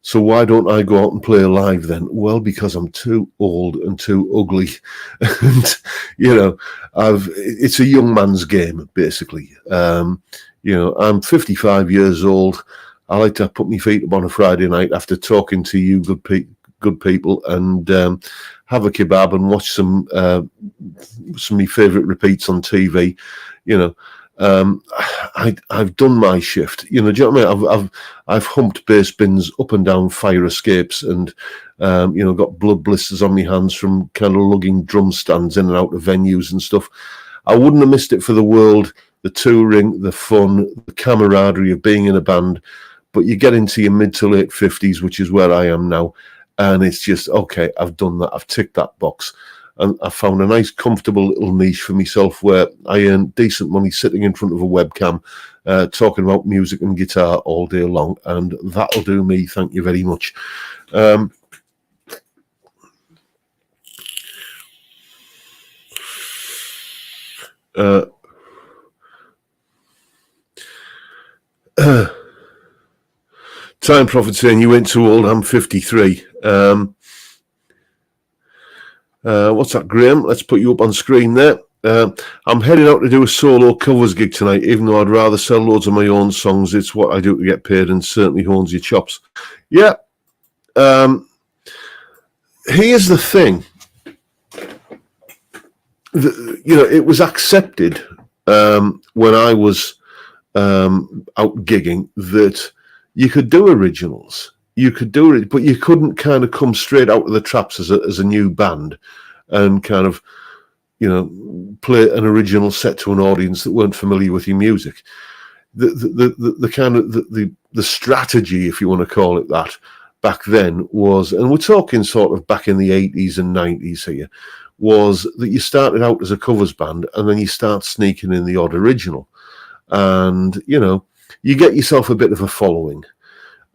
so why don't I go out and play live then? Well, because I'm too old and too ugly, and it's a young man's game basically. I'm 55 years old. I like to put my feet up on a Friday night after talking to you good people and have a kebab and watch some of my favourite repeats on TV. I've done my shift. Do you know what I mean? I've humped bass bins up and down fire escapes and got blood blisters on my hands from kind of lugging drum stands in and out of venues and stuff. I wouldn't have missed it for the world. The touring, the fun, the camaraderie of being in a band. But you get into your mid to late 50s, which is where I am now, and it's just, okay, I've done that. I've ticked that box. And I found a nice, comfortable little niche for myself where I earn decent money sitting in front of a webcam, talking about music and guitar all day long. And that'll do me. Thank you very much. Time Prophet saying you ain't too old. I'm 53. What's that, Graham? Let's put you up on screen there. I'm heading out to do a solo covers gig tonight, even though I'd rather sell loads of my own songs. It's what I do to get paid and certainly hones your chops. Yeah. Here's the thing. It was accepted when I was out gigging that you could do originals. you could do it, but you couldn't kind of come straight out of the traps as a new band and kind of, play an original set to an audience that weren't familiar with your music. The kind of the strategy, if you want to call it that, back then was, and we're talking sort of back in the 80s and 90s here, was that you started out as a covers band and then you start sneaking in the odd original, and you get yourself a bit of a following.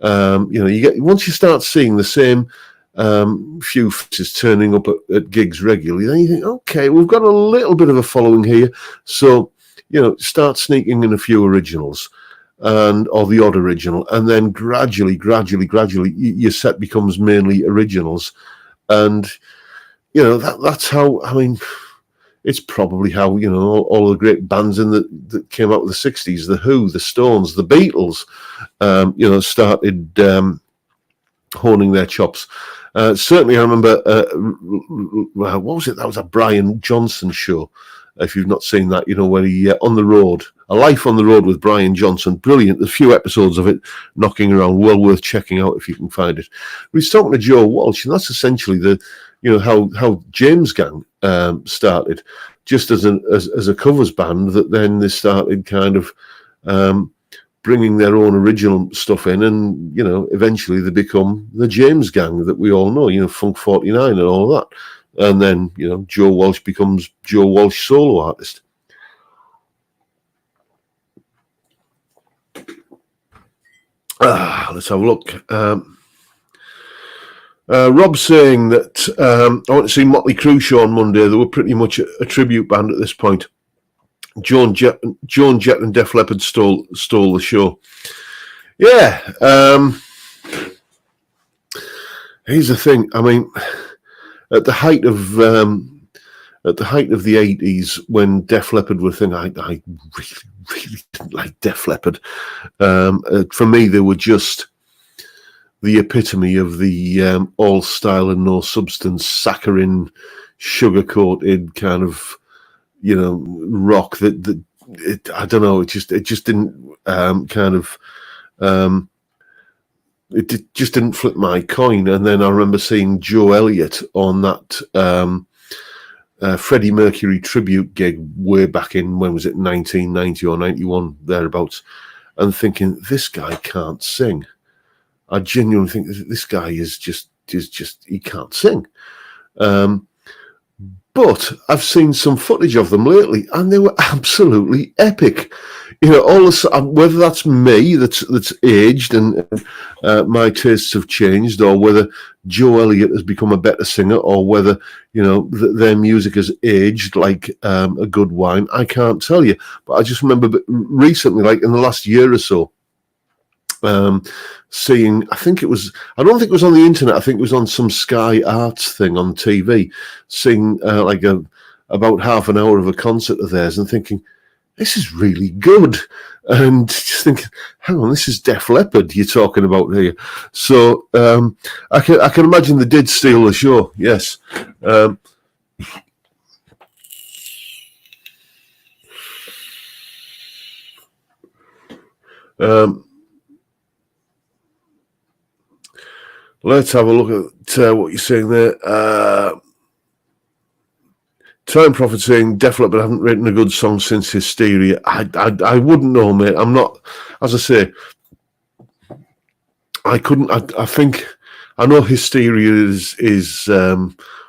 You get, once you start seeing the same few faces turning up at gigs regularly, then you think, okay, we've got a little bit of a following here, so start sneaking in a few originals or the odd original, and then gradually your set becomes mainly originals, and that's how, I mean, it's probably how all the great bands that came out of the 60s, the Who, the Stones, the Beatles, started honing their chops. Certainly, I remember, what was it? That was a Brian Johnson show. If you've not seen that, where he on the road, A Life on the Road with Brian Johnson, brilliant. A few episodes of it knocking around, well worth checking out if you can find it. But he's talking to Joe Walsh, and that's essentially how James Gang started, just as a covers band, that then they started kind of bringing their own original stuff in, and eventually they become the James Gang that we all know, Funk 49 and all that. And then, Joe Walsh becomes Joe Walsh solo artist. Let's have a look. Rob's saying that I want to see Motley Crue show on Monday. They were pretty much a tribute band at this point. Joan Jett and Def Leppard stole the show. Yeah. Here's the thing. I mean, at the height of the 80s, when Def Leppard were a thing, I really didn't like Def Leppard. For me, they were just the epitome of the all style and no substance, saccharine, sugar-coated kind of, rock that I don't know. It just didn't it just didn't flip my coin. And then I remember seeing Joe Elliott on that Freddie Mercury tribute gig way back in, when was it, 1990 or 91, thereabouts, and thinking, this guy can't sing. I genuinely think this guy is just he can't sing. But I've seen some footage of them lately, and they were absolutely epic. All whether that's me that's aged and my tastes have changed, or whether Joe Elliott has become a better singer, or whether their music has aged like a good wine, I can't tell you. But I just remember recently, like in the last year or so, seeing, I don't think it was on the internet, I think it was on some Sky Arts thing on TV, seeing about half an hour of a concert of theirs and thinking, this is really good. And just thinking, hang on, this is Def Leppard you're talking about here. So I can imagine they did steal the show, yes. Let's have a look at what you're saying there. Time Prophet saying Def Leppard haven't written a good song since Hysteria. I wouldn't know, mate. I'm not, as I say, I couldn't. I think I know Hysteria is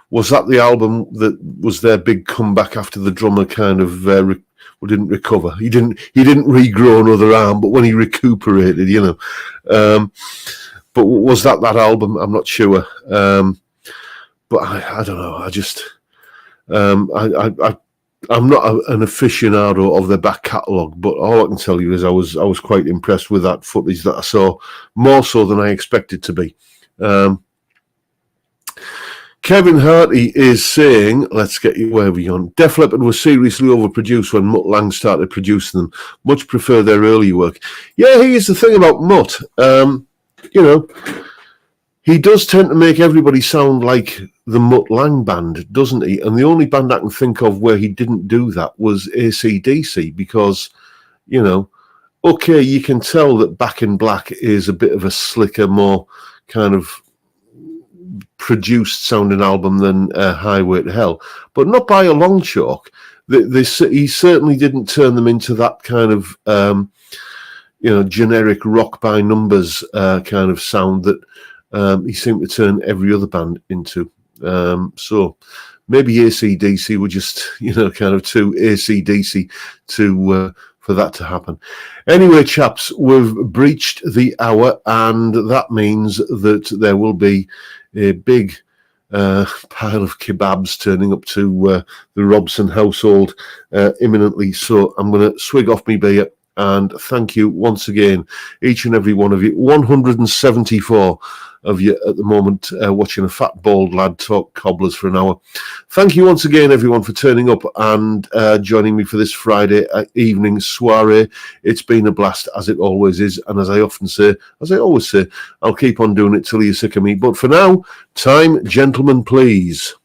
was that the album that was their big comeback after the drummer kind of didn't recover. He didn't regrow another arm, but when he recuperated, But was that album? I'm not sure. But I don't know. I just I'm not an aficionado of their back catalogue, but all I can tell you is I was quite impressed with that footage that I saw, more so than I expected to be. Kevin Harty is saying, let's get you where we on. Def Leppard was seriously overproduced when Mutt Lange started producing them. Much prefer their early work. Yeah, here's the thing about Mutt. He does tend to make everybody sound like the Mutt Lange band, doesn't he? And the only band I can think of where he didn't do that was AC/DC, because, okay, you can tell that Back in Black is a bit of a slicker, more kind of produced sounding album than Highway to Hell, but not by a long chalk. He certainly didn't turn them into that kind of generic rock by numbers kind of sound that he seemed to turn every other band into. So maybe AC/DC were just kind of too AC/DC to for that to happen. Anyway, chaps, we've breached the hour, and that means that there will be a big pile of kebabs turning up to the Robson household imminently. So I'm going to swig off me beer and thank you once again, each and every one of you. 174 of you at the moment watching a fat bald lad talk cobblers for an hour. Thank you once again, everyone, for turning up and joining me for this Friday evening soiree. It's been a blast, as it always is, and as I always say, I'll keep on doing it till you're sick of me. But for now, time, gentlemen, please.